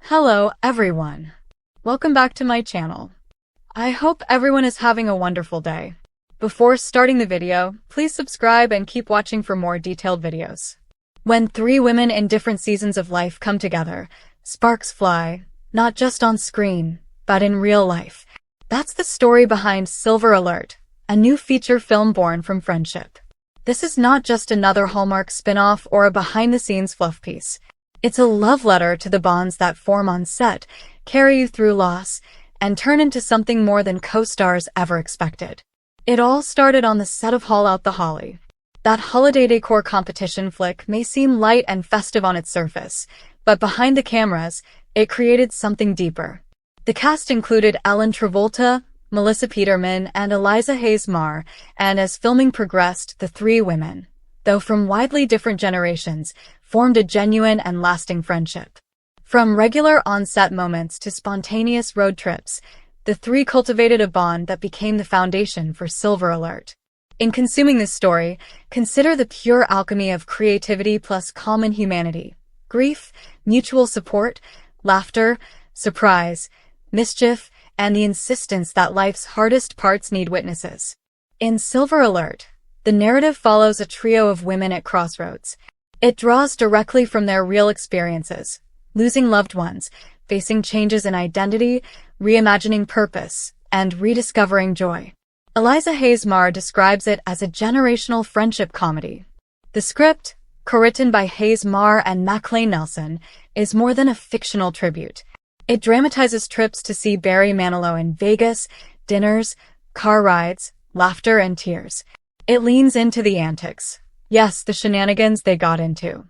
Hello, everyone. Welcome back to my channel. I hope everyone is having a wonderful day. Before starting the video, please subscribe and keep watching for more detailed videos. When three women in different seasons of life come together, sparks fly, not just on screen, but in real life. That's the story behind Silver Alert, a new feature film born from friendship. This is not just another Hallmark spin-off or a behind-the-scenes fluff piece. It's a love letter to the bonds that form on set, carry you through loss, and turn into something more than co-stars ever expected. It all started on the set of Haul Out the Holly. That holiday decor competition flick may seem light and festive on its surface, but behind the cameras, it created something deeper. The cast included Ellen Travolta, Melissa Peterman, and Eliza Hayes Marr, and as filming progressed, the three women, though from widely different generations, formed a genuine and lasting friendship. From regular on-set moments to spontaneous road trips, the three cultivated a bond that became the foundation for Silver Alert. In consuming this story, consider the pure alchemy of creativity plus common humanity, grief, mutual support, laughter, surprise, mischief, and the insistence that life's hardest parts need witnesses. In Silver Alert, the narrative follows a trio of women at crossroads. It draws directly from their real experiences, losing loved ones, facing changes in identity, reimagining purpose, and rediscovering joy. Eliza Hayes Marr describes it as a generational friendship comedy. The script, co-written by Hayes Marr and Maclean Nelson, is more than a fictional tribute. It dramatizes trips to see Barry Manilow in Vegas, dinners, car rides, laughter, and tears. It leans into the antics. Yes, the shenanigans they got into.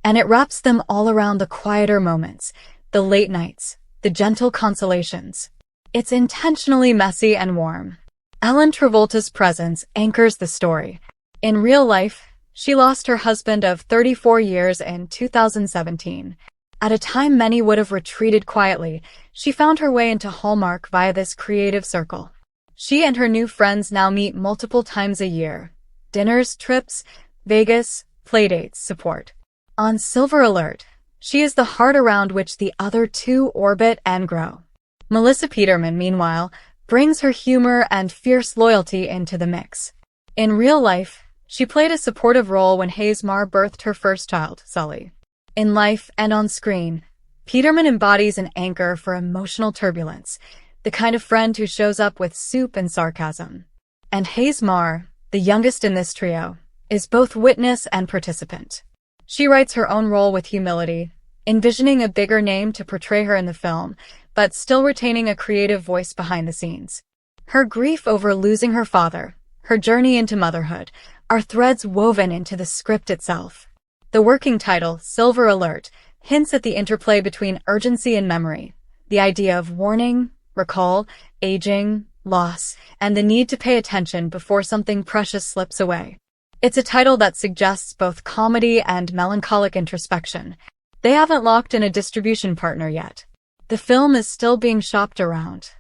And it wraps them all around the quieter moments, the late nights, the gentle consolations. It's intentionally messy and warm. Ellen Travolta's presence anchors the story. In real life, she lost her husband of 34 years in 2017. At a time many would have retreated quietly, she found her way into Hallmark via this creative circle. She and her new friends now meet multiple times a year. Dinners, trips, Vegas, playdates, support. On Silver Alert, she is the heart around which the other two orbit and grow. Melissa Peterman, meanwhile, brings her humor and fierce loyalty into the mix. In real life, she played a supportive role when Hayes Marr birthed her first child, Sully. In life and on screen, Peterman embodies an anchor for emotional turbulence, the kind of friend who shows up with soup and sarcasm. And Hayes Marr, the youngest in this trio, is both witness and participant. She writes her own role with humility, envisioning a bigger name to portray her in the film, but still retaining a creative voice behind the scenes. Her grief over losing her father, her journey into motherhood, are threads woven into the script itself. The working title, Silver Alert, hints at the interplay between urgency and memory, the idea of warning, recall, aging, loss, and the need to pay attention before something precious slips away. It's a title that suggests both comedy and melancholic introspection. They haven't locked in a distribution partner yet. The film is still being shopped around.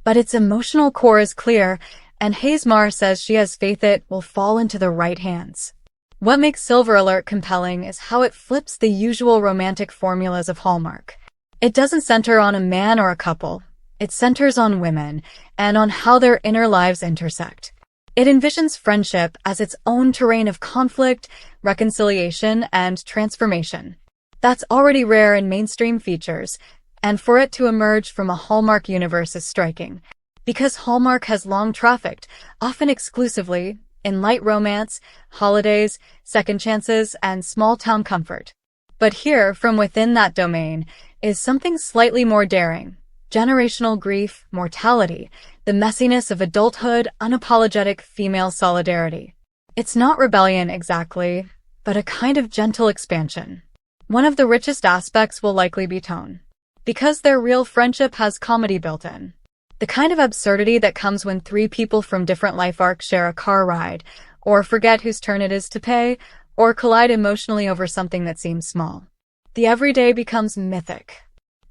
But its emotional core is clear, and Hayes Marr says she has faith it will fall into the right hands. What makes Silver Alert compelling is how it flips the usual romantic formulas of Hallmark. It doesn't center on a man or a couple. It centers on women, and on how their inner lives intersect. It envisions friendship as its own terrain of conflict, reconciliation, and transformation. That's already rare in mainstream features, and for it to emerge from a Hallmark universe is striking. Because Hallmark has long trafficked, often exclusively, in light romance, holidays, second chances, and small-town comfort. But here, from within that domain, is something slightly more daring. Generational grief, mortality, the messiness of adulthood, unapologetic female solidarity. It's not rebellion exactly, but a kind of gentle expansion. One of the richest aspects will likely be tone. Because their real friendship has comedy built in. The kind of absurdity that comes when three people from different life arcs share a car ride, or forget whose turn it is to pay, or collide emotionally over something that seems small. The everyday becomes mythic.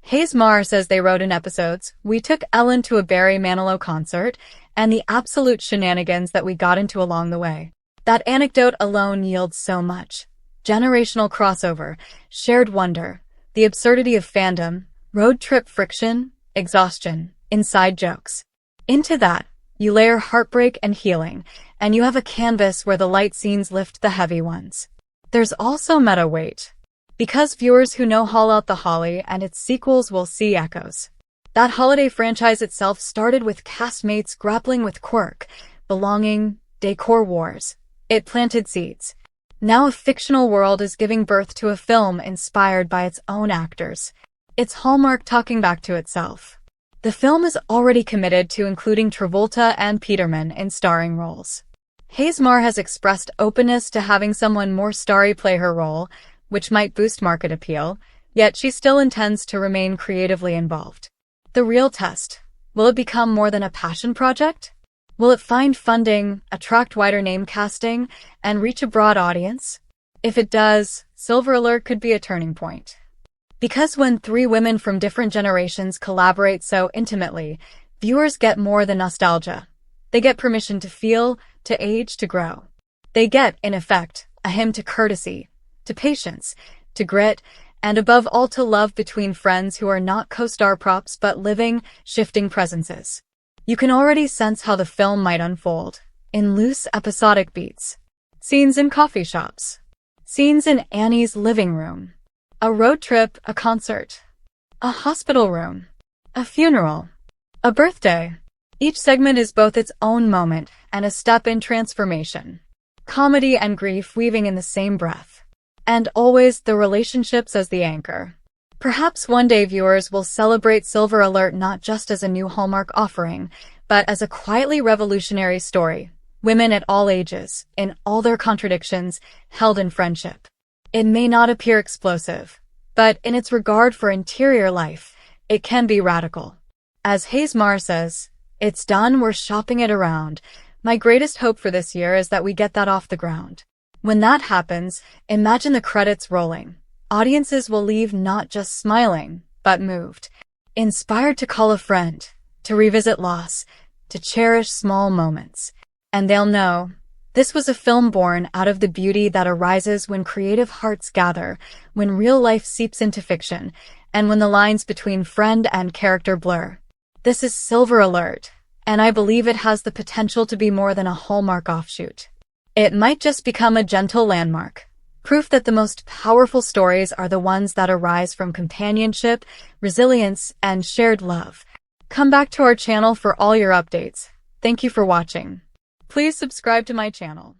Hayes Marr says they wrote in episodes, "We took Ellen to a Barry Manilow concert, and the absolute shenanigans that we got into along the way. That anecdote alone yields so much. Generational crossover, shared wonder, the absurdity of fandom, road trip friction, exhaustion, inside jokes. Into that, you layer heartbreak and healing, and you have a canvas where the light scenes lift the heavy ones. There's also meta weight, because viewers who know Haul Out the Holly and its sequels will see echoes. That holiday franchise itself started with castmates grappling with quirk, belonging, decor wars. It planted seeds. Now a fictional world is giving birth to a film inspired by its own actors. It's Hallmark talking back to itself. The film is already committed to including Travolta and Peterman in starring roles. Hallmark has expressed openness to having someone more starry play her role, which might boost market appeal, yet she still intends to remain creatively involved. The real test. Will it become more than a passion project? Will it find funding, attract wider name casting, and reach a broad audience? If it does, Silver Alert could be a turning point. Because when three women from different generations collaborate so intimately, viewers get more than nostalgia. They get permission to feel, to age, to grow. They get, in effect, a hymn to courtesy, to patience, to grit, and above all to love between friends who are not co-star props but living, shifting presences. You can already sense how the film might unfold, in loose, episodic beats. Scenes in coffee shops. Scenes in Annie's living room. A road trip, a concert. A hospital room. A funeral. A birthday. Each segment is both its own moment and a step in transformation. Comedy and grief weaving in the same breath. And always the relationships as the anchor. Perhaps one day viewers will celebrate Silver Alert not just as a new Hallmark offering, but as a quietly revolutionary story. Women at all ages, in all their contradictions, held in friendship. It may not appear explosive, but in its regard for interior life, it can be radical. As Hallmark says, "It's done, we're shopping it around." My greatest hope for this year is that we get that off the ground. When that happens, imagine the credits rolling. Audiences will leave not just smiling, but moved. Inspired to call a friend, to revisit loss, to cherish small moments. And they'll know, this was a film born out of the beauty that arises when creative hearts gather, when real life seeps into fiction, and when the lines between friend and character blur. This is Silver Alert, and I believe it has the potential to be more than a Hallmark offshoot. It might just become a gentle landmark, proof that the most powerful stories are the ones that arise from companionship, resilience, and shared love. Come back to our channel for all your updates. Thank you for watching. Please subscribe to my channel.